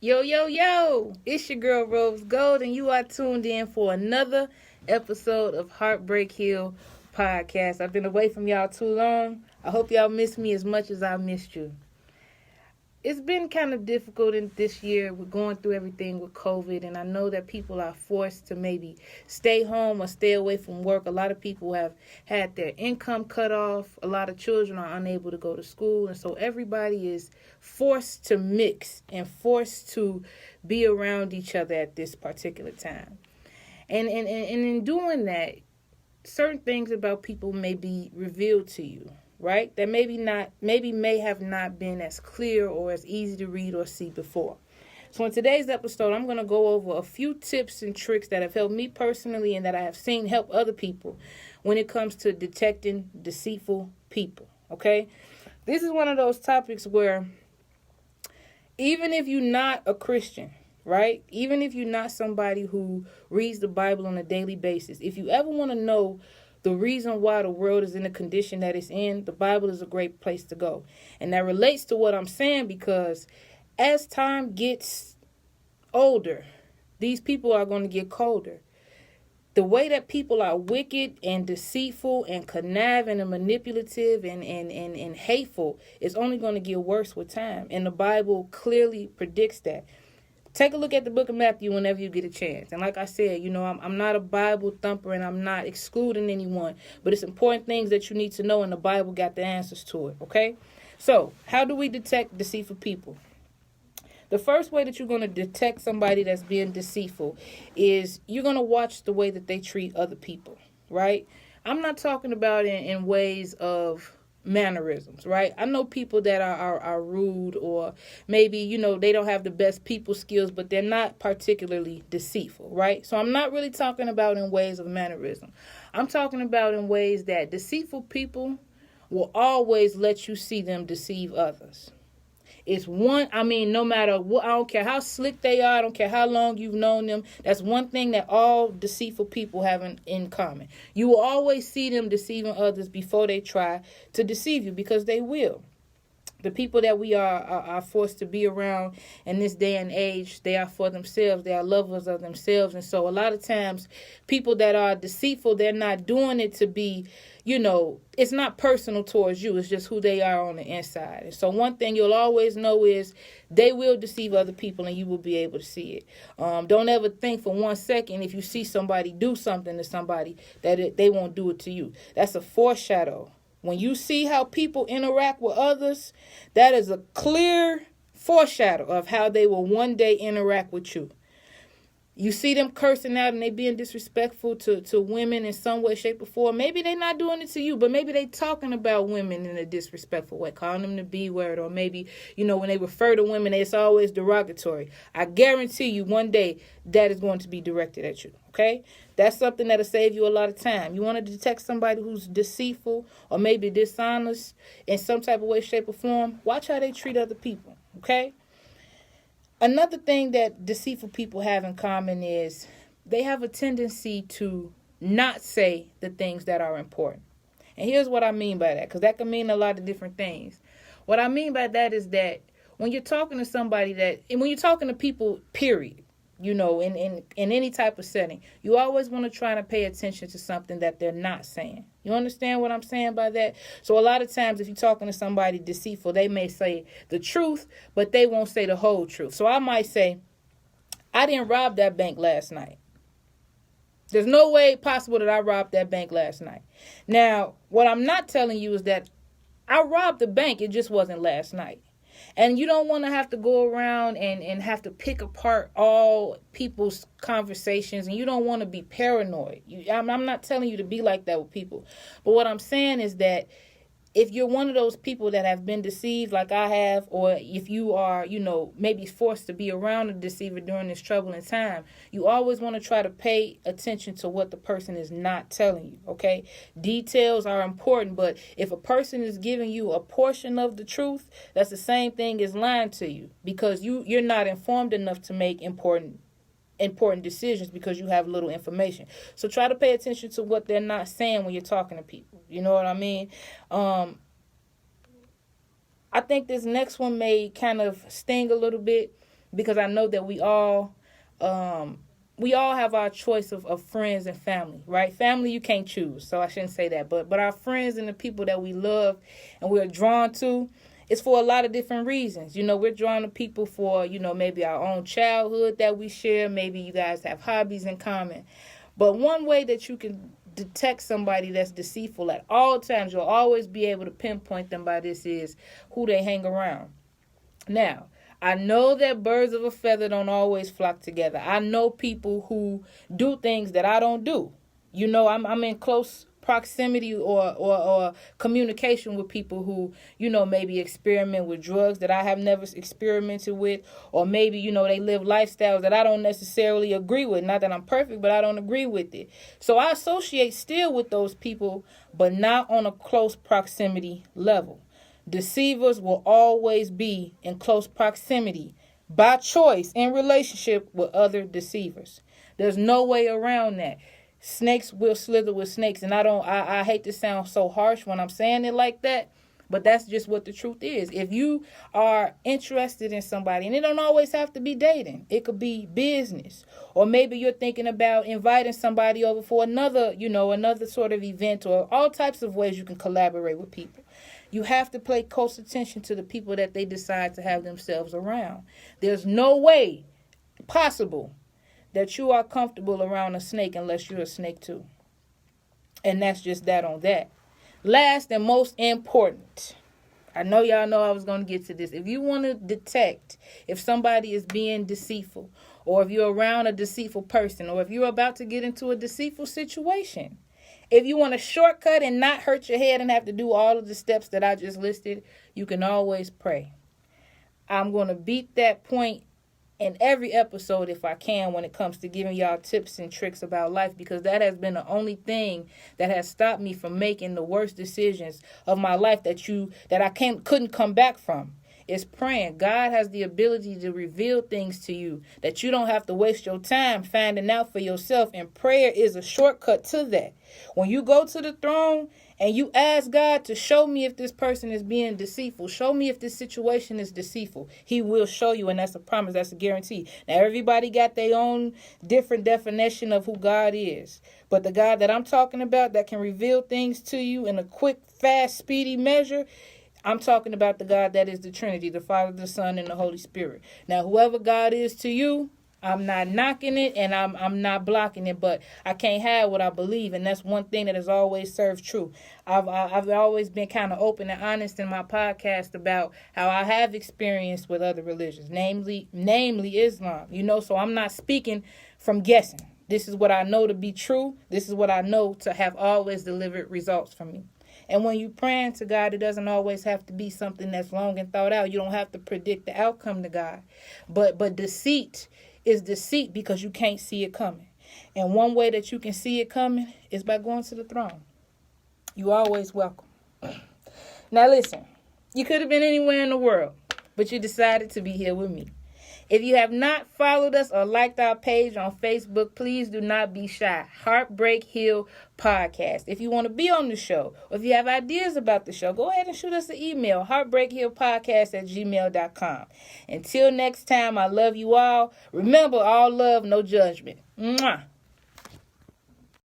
Yo, yo, yo! It's your girl Rose Gold, and you are tuned in for another episode of Heartbreak Hill Podcast. I've been away from y'all too long. I hope y'all miss me as much as I missed you. It's been kind of difficult in this year. We're going through everything with COVID, and I know that people are forced to maybe stay home or stay away from work. A lot of people have had their income cut off. A lot of children are unable to go to school, and so everybody is forced to mix and forced to be around each other at this particular time. And in doing that, certain things about people may be revealed to you, right? That may have not been as clear or as easy to read or see before. So in today's episode, I'm going to go over a few tips and tricks that have helped me personally and that I have seen help other people when it comes to detecting deceitful people, okay? This is one of those topics where even if you're not a Christian, right? Even if you're not somebody who reads the Bible on a daily basis, if you ever want to know the reason why the world is in the condition that it's in, the Bible is a great place to go. And that relates to what I'm saying because as time gets older, these people are going to get colder. The way that people are wicked and deceitful and conniving and manipulative and hateful is only going to get worse with time. And the Bible clearly predicts that. Take a look at the book of Matthew whenever you get a chance. And like I said, I'm not a Bible thumper and I'm not excluding anyone. But it's important things that you need to know and the Bible got the answers to it, okay? So, how do we detect deceitful people? The first way that you're going to detect somebody that's being deceitful is you're going to watch the way that they treat other people, right? I'm not talking about in ways of mannerisms, right? I know people that are rude or maybe, they don't have the best people skills, but they're not particularly deceitful, right? So I'm not really talking about in ways of mannerism. I'm talking about in ways that deceitful people will always let you see them deceive others. No matter what, I don't care how slick they are, I don't care how long you've known them, that's one thing that all deceitful people have in common. You will always see them deceiving others before they try to deceive you, because they will. The people that we are forced to be around in this day and age, they are for themselves. They are lovers of themselves. And so a lot of times, people that are deceitful, they're not doing it to be, it's not personal towards you. It's just who they are on the inside. And so one thing you'll always know is they will deceive other people and you will be able to see it. Don't ever think for 1 second if you see somebody do something to somebody that they won't do it to you. That's a foreshadow. When you see how people interact with others, that is a clear foreshadow of how they will one day interact with you. You see them cursing out and they being disrespectful to women in some way, shape, or form. Maybe they're not doing it to you, but maybe they talking about women in a disrespectful way, calling them the B word, or maybe, when they refer to women, it's always derogatory. I guarantee you one day that is going to be directed at you, okay? That's something that'll save you a lot of time. You want to detect somebody who's deceitful or maybe dishonest in some type of way, shape, or form, watch how they treat other people, okay? Another thing that deceitful people have in common is they have a tendency to not say the things that are important. And here's what I mean by that, because that can mean a lot of different things. What I mean by that is that when you're talking to somebody and when you're talking to people, period, in any type of setting, you always want to try to pay attention to something that they're not saying. You understand what I'm saying by that? So a lot of times if you're talking to somebody deceitful, they may say the truth, but they won't say the whole truth. So I might say, I didn't rob that bank last night. There's no way possible that I robbed that bank last night. Now, what I'm not telling you is that I robbed the bank. It just wasn't last night. And you don't want to have to go around and have to pick apart all people's conversations. And you don't want to be paranoid. I'm not telling you to be like that with people. But what I'm saying is that if you're one of those people that have been deceived like I have, or if you are, maybe forced to be around a deceiver during this troubling time, you always want to try to pay attention to what the person is not telling you, okay? Details are important, but if a person is giving you a portion of the truth, that's the same thing as lying to you, because you're not informed enough to make important decisions because you have little information. So try to pay attention to what they're not saying when you're talking to people. You know what I mean? I think this next one may kind of sting a little bit, because I know that we all have our choice of friends and family, right? Family you can't choose, so I shouldn't say that. But our friends and the people that we love and we're drawn to, it's for a lot of different reasons. We're drawn to people for, maybe our own childhood that we share. Maybe you guys have hobbies in common. But one way that you can detect somebody that's deceitful at all times, you'll always be able to pinpoint them by this, is who they hang around. Now, I know that birds of a feather don't always flock together. I know people who do things that I don't do. I'm in close proximity or communication with people who, maybe experiment with drugs that I have never experimented with, or maybe, they live lifestyles that I don't necessarily agree with. Not that I'm perfect, but I don't agree with it. So I associate still with those people, but not on a close proximity level. Deceivers will always be in close proximity by choice in relationship with other deceivers. There's no way around that. Snakes will slither with snakes, and I hate to sound so harsh when I'm saying it like that, but that's just what the truth is. If you are interested in somebody, and it don't always have to be dating, it could be business, or maybe you're thinking about inviting somebody over for another sort of event, or all types of ways you can collaborate with people. You have to pay close attention to the people that they decide to have themselves around. There's no way possible that you are comfortable around a snake unless you're a snake too. And that's just that on that. Last and most important, I know y'all know I was going to get to this. If you want to detect if somebody is being deceitful, or if you're around a deceitful person, or if you're about to get into a deceitful situation, if you want a shortcut and not hurt your head and have to do all of the steps that I just listed, you can always pray. I'm going to beat that point in every episode if I can when it comes to giving y'all tips and tricks about life, because that has been the only thing that has stopped me from making the worst decisions of my life that I couldn't come back from. Is praying. God has the ability to reveal things to you that you don't have to waste your time finding out for yourself, and prayer is a shortcut to that. When you go to the throne and you ask God to show me if this person is being deceitful, show me if this situation is deceitful, He will show you, and that's a promise, that's a guarantee. Now, everybody got their own different definition of who God is, but the God that I'm talking about that can reveal things to you in a quick, fast, speedy measure, I'm talking about the God that is the Trinity, the Father, the Son, and the Holy Spirit. Now, whoever God is to you, I'm not knocking it, and I'm not blocking it, but I can't hide what I believe, and that's one thing that has always served true. I've always been kind of open and honest in my podcast about how I have experienced with other religions, namely Islam. So I'm not speaking from guessing. This is what I know to be true. This is what I know to have always delivered results for me. And when you praying to God, it doesn't always have to be something that's long and thought out. You don't have to predict the outcome to God. But deceit is deceit because you can't see it coming. And one way that you can see it coming is by going to the throne. You always welcome. Now listen, you could have been anywhere in the world, but you decided to be here with me. If you have not followed us or liked our page on Facebook, please do not be shy. Heartbreak Hill Podcast. If you want to be on the show, or if you have ideas about the show, go ahead and shoot us an email, heartbreakhillpodcast@gmail.com. Until next time, I love you all. Remember, all love, no judgment. Mwah.